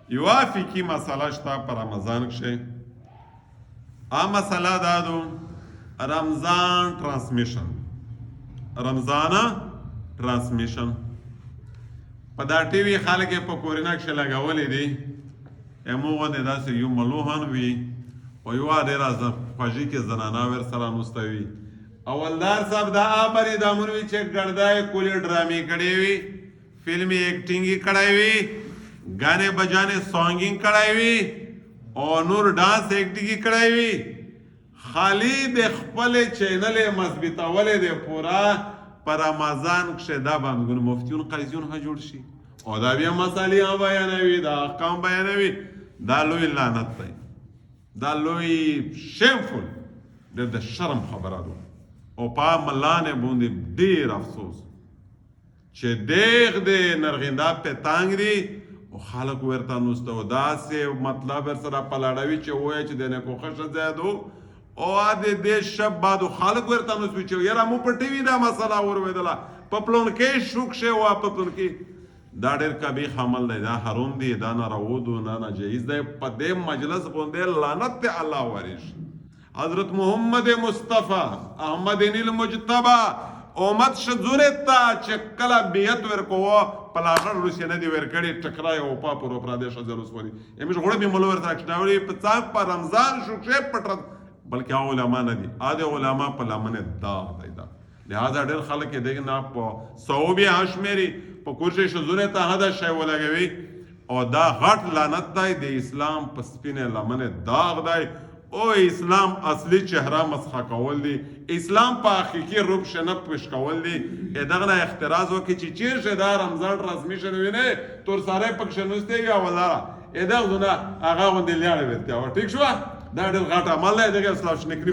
یوه فقهي مسله شته په رمضان کښې مسله دا ده رمضان ټرانسمیشن په دا ټي وي خلک یې په کورونه کښې لګولې دي همو غوندې داسې یو ملوحن وي او یوه ډېره خوږي کې زنانه ورسره نوسته وي اولدار صاحب دا بری دامون وي چې ګړدا یې کولې ډرامې کړې وي فلمي ایکټینګ یې کړی وي गाने बजाने सॉन्गिंग कढ़ाई हुई और नूर डांस एक्टिंग कढ़ाई हुई खाली दे खपले चैनल मजबूता वाले दे पूरा पर रमजान शेदा बांधगुन मुफ्तियुन कायजुन हजूरशी और दा भी मसाले बयानवी दा अहकाम बयानवी दा लोई लानत है दा लोई शेमफुल दे शर्म खबर दो और पा मल्लाने बूंदी देर अफसोस चे देख दे नरगिंदा पे तांग दी او خلق ورته نوسته و داسې مطلب ورسره پلاړوي چې وایي چې د نیکوښه ښځه ده او د دې شب بعدو خلق ورته نوسوي چې یاره مو په ټي وي دا مسله ورودله په پلونکۍ شو کښې وه په پلونکۍ دا ډېر قبیح عمل دی دا حرام دی دا ناروا ده نه ناجایز دی په دې مجلس باندې لعنت دی الله وریش حضرت محمد مصطفی احمد المجتبی اومد شزونه تا چې کله بیعت ورکوه پلاغر روسیه نه دی ورکړی ټکرای او پا پر پردیش ازلوس وری امیش غوړه به ملو ورته راکښناوړي په څاک په رمضان شو شه پټ بلکې علماء نه دي اده علماء په لمنه داغ دی دا لہذا ډېر خلک دې نه په صوبې هاشميري په کوشش شزونه ته هدا شی ولګوي او دا غټ لعنت دی د اسلام په سپینه لمنه داغ دی او اسلام اصلي چهره مسخه کول دي اسلام په حقيقي روپ شنه پوش کول دي دغه اختراز وکړي چې چیرشه دا رمضان ټرانسمیشن ویني تور ساره پکښ نوسته یا ولاره دغه نه هغه غوندې لاړ وته ټیک شو دا ډېر غټ عمل دی دغه اسلام شنکري